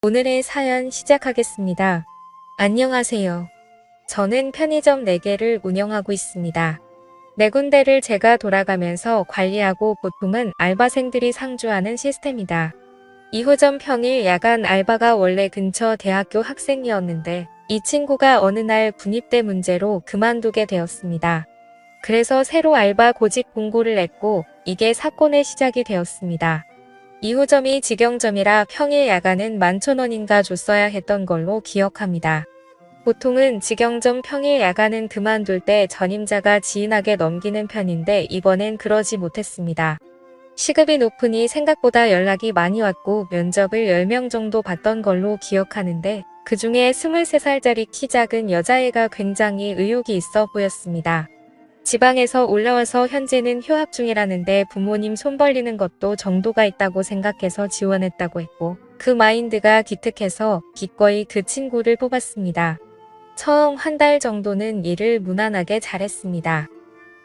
오늘의 사연 시작하겠습니다. 안녕하세요. 저는 편의점 4개를 운영하고 있습니다. 4군데를 제가 돌아가면서 관리하고 보통은 알바생들이 상주하는 시스템이다. 2호점 평일 야간 알바가 원래 근처 대학교 학생이었는데 이 친구가 어느 날 군입대 문제로 그만두게 되었습니다. 그래서 새로 알바 고직 공고를 냈고 이게 사건의 시작이 되었습니다. 2호점이 직영점이라 평일 야간은 11,000원인가 줬어야 했던 걸로 기억합니다. 보통은 직영점 평일 야간은 그만둘 때 전임자가 지인에게 넘기는 편인데 이번엔 그러지 못했습니다. 시급이 높으니 생각보다 연락이 많이 왔고 면접을 10명 정도 봤던 걸로 기억하는데 그중에 23살짜리 키 작은 여자애가 굉장히 의욕이 있어 보였습니다. 지방에서 올라와서 현재는 휴학 중이라는데 부모님 손 벌리는 것도 정도가 있다고 생각해서 지원했다고 했고 그 마인드가 기특해서 기꺼이 그 친구를 뽑았습니다. 처음 한 달 정도는 일을 무난하게 잘했습니다.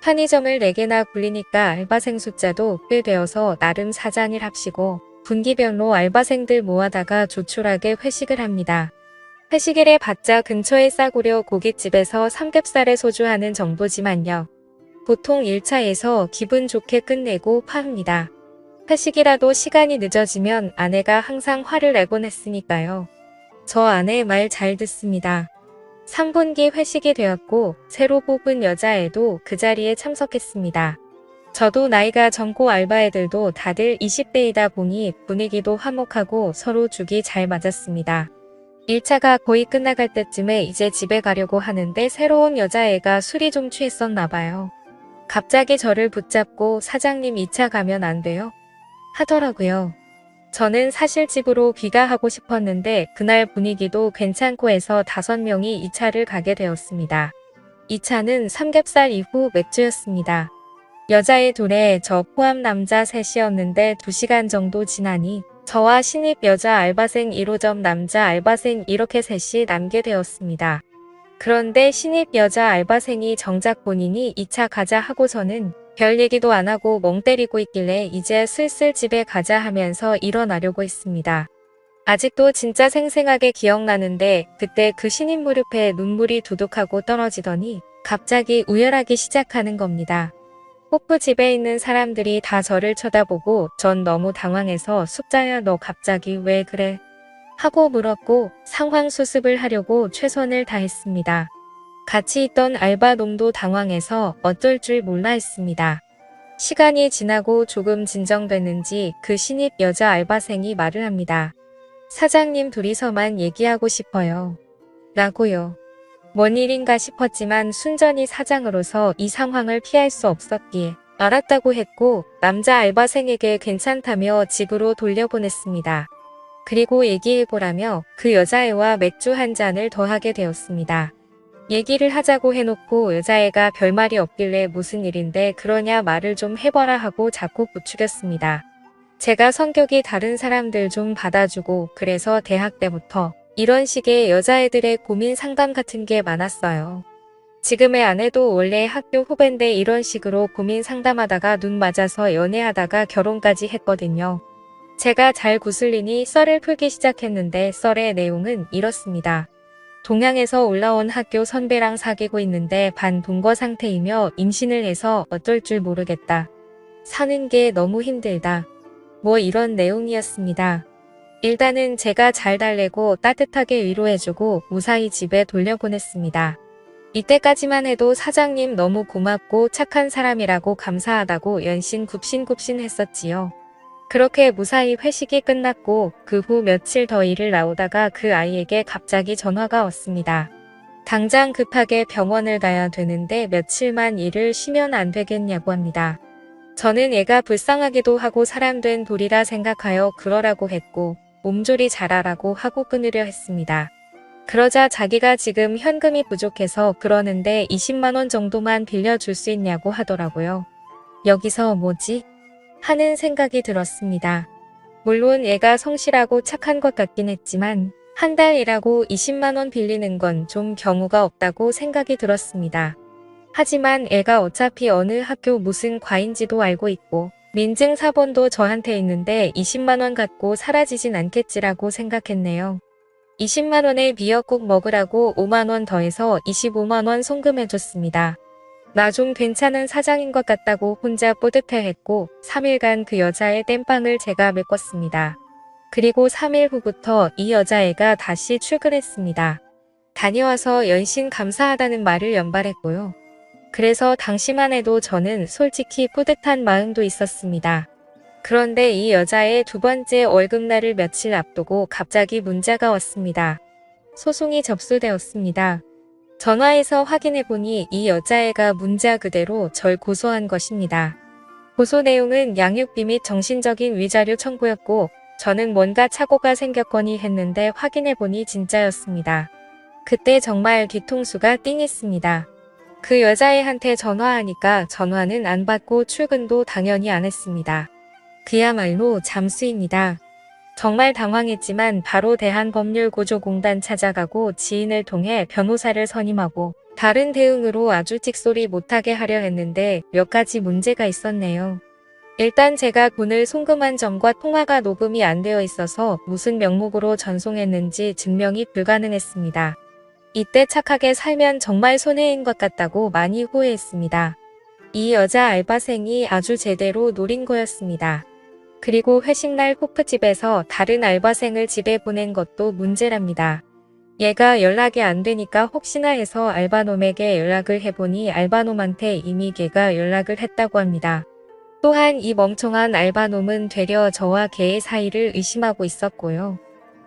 편의점을 4개나 굴리니까 알바생 숫자도 꽤 되어서 나름 사장일 합시고 분기별로 알바생들 모아다가 조촐하게 회식을 합니다. 회식일에 봤자 근처의 싸구려 고깃집에서 삼겹살에 소주하는 정도지만요. 보통 1차에서 기분 좋게 끝내고 파입니다. 회식이라도 시간이 늦어지면 아내가 항상 화를 내곤 했으니까요. 저 아내 말 잘 듣습니다. 3분기 회식이 되었고 새로 뽑은 여자애도 그 자리에 참석했습니다. 저도 나이가 젊고 알바애들도 다들 20대이다 보니 분위기도 화목하고 서로 죽이 잘 맞았습니다. 1차가 거의 끝나갈 때쯤에 이제 집에 가려고 하는데 새로운 여자애가 술이 좀 취했었나 봐요. 갑자기 저를 붙잡고 사장님 2차 가면 안 돼요? 하더라고요. 저는 사실 집으로 귀가하고 싶었는데 그날 분위기도 괜찮고 해서 5명이 2차를 가게 되었습니다. 2차는 삼겹살 이후 맥주였습니다. 여자애 둘에 저 포함 남자 셋이었는데 2시간 정도 지나니 저와 신입 여자 알바생 1호점 남자 알바생 이렇게 셋이 남게 되었습니다. 그런데 신입 여자 알바생이 정작 본인이 2차 가자 하고서는 별 얘기도 안 하고 멍 때리고 있길래 이제 슬슬 집에 가자 하면서 일어나려고 했습니다. 아직도 진짜 생생하게 기억나는데 그때 그 신입 무릎에 눈물이 두둑하고 떨어지더니 갑자기 우열하기 시작하는 겁니다. 호프 집에 있는 사람들이 다 저를 쳐다보고 전 너무 당황해서 숙자야 너 갑자기 왜 그래? 하고 물었고 상황 수습을 하려고 최선을 다했습니다. 같이 있던 알바놈도 당황해서 어쩔 줄 몰라 했습니다. 시간이 지나고 조금 진정됐는지 그 신입 여자 알바생이 말을 합니다. 사장님 둘이서만 얘기하고 싶어요. 라고요. 뭔 일인가 싶었지만 순전히 사장으로서 이 상황을 피할 수 없었기에 알았다고 했고 남자 알바생에게 괜찮다며 집으로 돌려보냈습니다. 그리고 얘기해보라며 그 여자애와 맥주 한 잔을 더 하게 되었습니다. 얘기를 하자고 해놓고 여자애가 별말이 없길래 무슨 일인데 그러냐 말을 좀 해봐라 하고 자꾸 부추겼습니다. 제가 성격이 다른 사람들 좀 받아주고 그래서 대학 때부터 이런 식의 여자애들의 고민 상담 같은 게 많았어요. 지금의 아내도 원래 학교 후배인데 이런 식으로 고민 상담하다가 눈 맞아서 연애하다가 결혼까지 했거든요. 제가 잘 구슬리니 썰을 풀기 시작했는데 썰의 내용은 이렇습니다. 동양에서 올라온 학교 선배랑 사귀고 있는데 반동거 상태이며 임신을 해서 어쩔 줄 모르겠다. 사는 게 너무 힘들다. 뭐 이런 내용이었습니다. 일단은 제가 잘 달래고 따뜻하게 위로해주고 무사히 집에 돌려보냈습니다. 이때까지만 해도 사장님 너무 고맙고 착한 사람이라고 감사하다고 연신 굽신굽신 했었지요. 그렇게 무사히 회식이 끝났고 그 후 며칠 더 일을 나오다가 그 아이에게 갑자기 전화가 왔습니다. 당장 급하게 병원을 가야 되는데 며칠만 일을 쉬면 안 되겠냐고 합니다. 저는 애가 불쌍하기도 하고 사람된 돌이라 생각하여 그러라고 했고 몸조리 잘하라고 하고 끊으려 했습니다. 그러자 자기가 지금 현금이 부족해서 그러는데 20만 원 정도만 빌려줄 수 있냐고 하더라고요. 여기서 뭐지? 하는 생각이 들었습니다. 물론 애가 성실하고 착한 것 같긴 했지만 한 달 일하고 20만 원 빌리는 건 좀 경우가 없다고 생각이 들었습니다. 하지만 애가 어차피 어느 학교 무슨 과인지도 알고 있고 민증 사본도 저한테 있는데 20만 원 갖고 사라지진 않겠지라고 생각했네요. 20만 원에 미역국 먹으라고 5만 원 더해서 25만 원 송금해줬습니다. 나 좀 괜찮은 사장인 것 같다고 혼자 뿌듯해했고 3일간 그 여자의 땜빵을 제가 메꿨습니다. 그리고 3일 후부터 이 여자애가 다시 출근했습니다. 다녀와서 연신 감사하다는 말을 연발했고요. 그래서 당시만 해도 저는 솔직히 뿌듯한 마음도 있었습니다. 그런데 이 여자의 두 번째 월급날을 며칠 앞두고 갑자기 문자가 왔습니다. 소송이 접수되었습니다. 전화해서 확인해보니 이 여자애가 문자 그대로 절 고소한 것입니다. 고소 내용은 양육비 및 정신적인 위자료 청구였고 저는 뭔가 착오가 생겼거니 했는데 확인해보니 진짜였습니다. 그때 정말 뒤통수가 띵했습니다. 그 여자애한테 전화하니까 전화는 안 받고 출근도 당연히 안 했습니다. 그야말로 잠수입니다. 정말 당황했지만 바로 대한법률구조공단 찾아가고 지인을 통해 변호사를 선임하고 다른 대응으로 아주 찍소리 못하게 하려 했는데 몇 가지 문제가 있었네요. 일단 제가 돈을 송금한 점과 통화가 녹음이 안 되어 있어서 무슨 명목으로 전송했는지 증명이 불가능했습니다. 이때 착하게 살면 정말 손해인 것 같다고 많이 후회했습니다. 이 여자 알바생이 아주 제대로 노린 거였습니다. 그리고 회식날 호프집에서 다른 알바생을 집에 보낸 것도 문제랍니다. 얘가 연락이 안 되니까 혹시나 해서 알바놈에게 연락을 해보니 알바놈한테 이미 걔가 연락을 했다고 합니다. 또한 이 멍청한 알바놈은 되려 저와 걔의 사이를 의심하고 있었고요.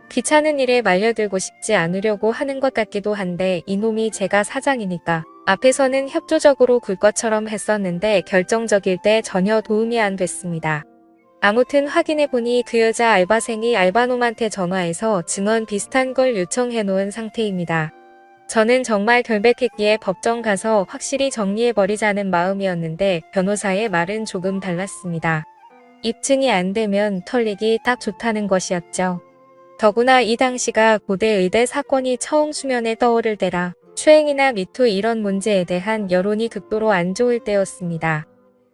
귀찮은 일에 말려들고 싶지 않으려고 하는 것 같기도 한데 이놈이 제가 사장이니까 앞에서는 협조적으로 굴 것처럼 했었는데 결정적일 때 전혀 도움이 안 됐습니다. 아무튼 확인해보니 그 여자 알바생이 알바놈한테 전화해서 증언 비슷한 걸 요청해놓은 상태입니다. 저는 정말 결백했기에 법정 가서 확실히 정리해버리자는 마음이었는데 변호사의 말은 조금 달랐습니다. 입증이 안 되면 털리기 딱 좋다는 것이었죠. 더구나 이 당시가 고대 의대 사건이 처음 수면에 떠오를 때라 추행이나 미투 이런 문제에 대한 여론이 극도로 안 좋을 때였습니다.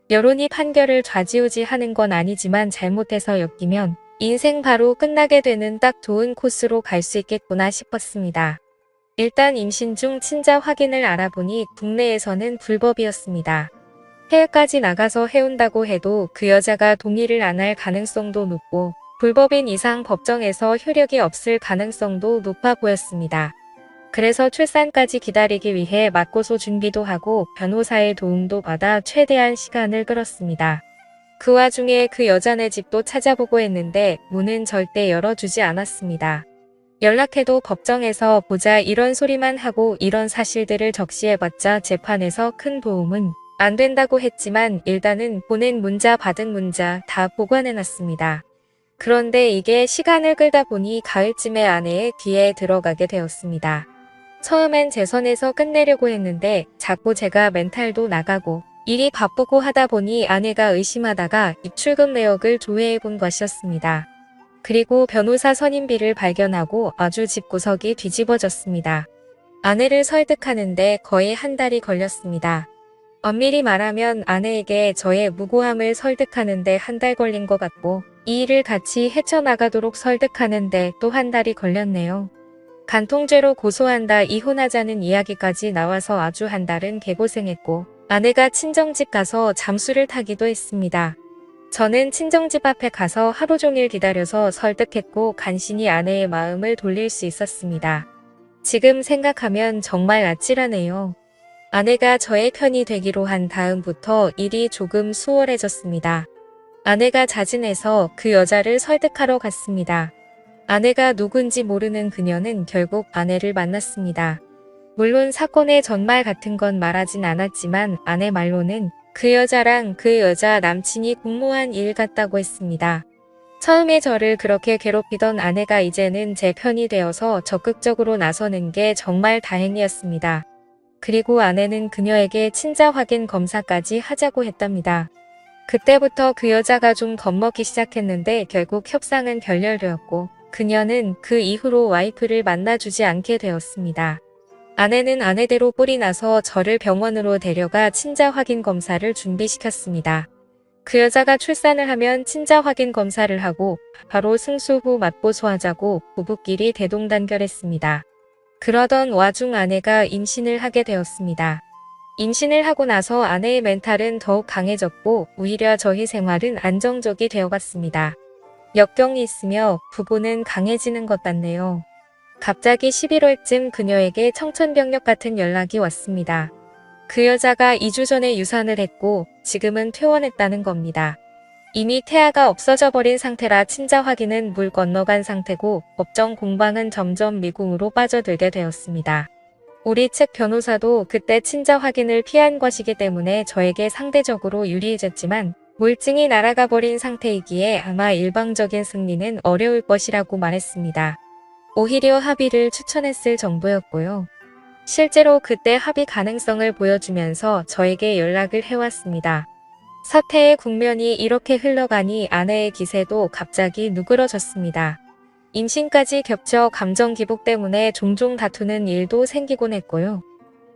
여론이 판결을 좌지우지하는 건 아니지만 잘못해서 엮이면 인생 바로 끝나게 되는 딱 좋은 코스로 갈 수 있겠구나 싶었습니다. 일단 임신 중 친자 확인을 알아보니 국내에서는 불법이었습니다. 해외까지 나가서 해온다고 해도 그 여자가 동의를 안 할 가능성도 높고 불법인 이상 법정에서 효력이 없을 가능성도 높아 보였습니다. 그래서 출산까지 기다리기 위해 맞고소 준비도 하고 변호사의 도움도 받아 최대한 시간을 끌었습니다. 그 와중에 그 여자네 집도 찾아보고 했는데 문은 절대 열어주지 않았습니다. 연락해도 법정에서 보자 이런 소리만 하고 이런 사실들을 적시해봤자 재판에서 큰 도움은 안 된다고 했지만 일단은 보낸 문자 받은 문자 다 보관해놨습니다. 그런데 이게 시간을 끌다 보니 가을쯤에 아내의 귀에 들어가게 되었습니다. 처음엔 제 선에서 끝내려고 했는데 자꾸 제가 멘탈도 나가고 일이 바쁘고 하다 보니 아내가 의심하다가 입출금 내역을 조회해 본 것이었습니다. 그리고 변호사 선임비를 발견하고 아주 집구석이 뒤집어졌습니다. 아내를 설득하는데 거의 한 달이 걸렸습니다. 엄밀히 말하면 아내에게 저의 무고함을 설득하는데 한 달 걸린 것 같고 이 일을 같이 헤쳐나가도록 설득하는데 또 한 달이 걸렸네요. 간통죄로 고소한다 이혼하자는 이야기까지 나와서 아주 한 달은 개고생했고 아내가 친정집 가서 잠수를 타기도 했습니다. 저는 친정집 앞에 가서 하루 종일 기다려서 설득했고 간신히 아내의 마음을 돌릴 수 있었습니다. 지금 생각하면 정말 아찔하네요. 아내가 저의 편이 되기로 한 다음부터 일이 조금 수월해졌습니다. 아내가 자진해서 그 여자를 설득하러 갔습니다. 아내가 누군지 모르는 그녀는 결국 아내를 만났습니다. 물론 사건의 전말 같은 건 말하진 않았지만 아내 말로는 그 여자랑 그 여자 남친이 공모한 일 같다고 했습니다. 처음에 저를 그렇게 괴롭히던 아내가 이제는 제 편이 되어서 적극적으로 나서는 게 정말 다행이었습니다. 그리고 아내는 그녀에게 친자 확인 검사까지 하자고 했답니다. 그때부터 그 여자가 좀 겁먹기 시작했는데 결국 협상은 결렬되었고 그녀는 그 이후로 와이프를 만나주지 않게 되었습니다. 아내는 아내대로 뿔이 나서 저를 병원으로 데려가 친자 확인 검사를 준비시켰습니다. 그 여자가 출산을 하면 친자 확인 검사를 하고 바로 승수 후 맞보소하자고 부부끼리 대동단결했습니다. 그러던 와중 아내가 임신을 하게 되었습니다. 임신을 하고 나서 아내의 멘탈은 더욱 강해졌고 오히려 저희 생활은 안정적이 되어갔습니다. 역경이 있으며 부부는 강해지는 것 같네요. 갑자기 11월쯤 그녀에게 청천벽력 같은 연락이 왔습니다. 그 여자가 2주 전에 유산을 했고 지금은 퇴원했다는 겁니다. 이미 태아가 없어져 버린 상태라 친자 확인은 물 건너간 상태고 법정 공방은 점점 미궁으로 빠져들게 되었습니다. 우리 측 변호사도 그때 친자 확인을 피한 것이기 때문에 저에게 상대적으로 유리해졌지만 물증이 날아가 버린 상태이기에 아마 일방적인 승리는 어려울 것이라고 말했습니다. 오히려 합의를 추천했을 정도였고요. 실제로 그때 합의 가능성을 보여주면서 저에게 연락을 해왔습니다. 사태의 국면이 이렇게 흘러가니 아내의 기세도 갑자기 누그러졌습니다. 임신까지 겹쳐 감정 기복 때문에 종종 다투는 일도 생기곤 했고요.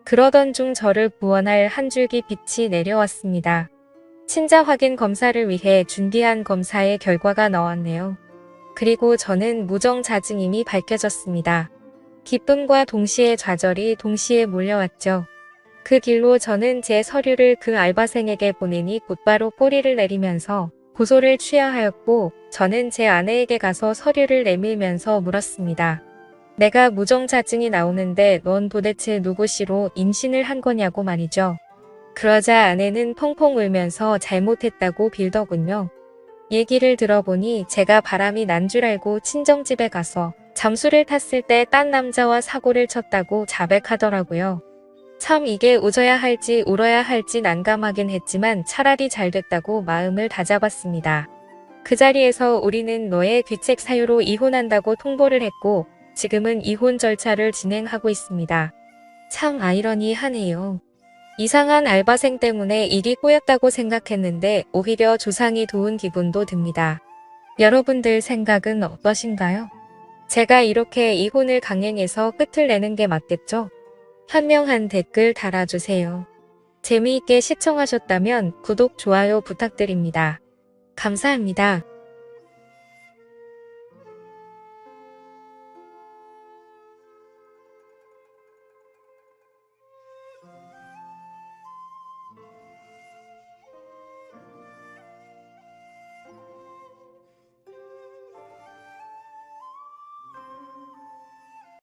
그러던 중 저를 구원할 한 줄기 빛이 내려왔습니다. 친자 확인 검사를 위해 준비한 검사의 결과가 나왔네요. 그리고 저는 무정자증임이 밝혀졌습니다. 기쁨과 동시에 좌절이 동시에 몰려왔죠. 그 길로 저는 제 서류를 그 알바생에게 보내니 곧바로 꼬리를 내리면서 고소를 취하하였고 저는 제 아내에게 가서 서류를 내밀면서 물었습니다. 내가 무정자증이 나오는데 넌 도대체 누구시로 임신을 한 거냐고 말이죠. 그러자 아내는 펑펑 울면서 잘못했다고 빌더군요. 얘기를 들어보니 제가 바람이 난 줄 알고 친정집에 가서 잠수를 탔을 때 딴 남자와 사고를 쳤다고 자백하더라고요. 참 이게 웃어야 할지 울어야 할지 난감하긴 했지만 차라리 잘 됐다고 마음을 다잡았습니다. 그 자리에서 우리는 너의 귀책 사유로 이혼한다고 통보를 했고 지금은 이혼 절차를 진행하고 있습니다. 참 아이러니하네요. 이상한 알바생 때문에 일이 꼬였다고 생각했는데 오히려 조상이 도운 기분도 듭니다. 여러분들 생각은 어떠신가요? 제가 이렇게 이혼을 강행해서 끝을 내는 게 맞겠죠? 현명한 댓글 달아주세요. 재미있게 시청하셨다면 구독, 좋아요 부탁드립니다. 감사합니다.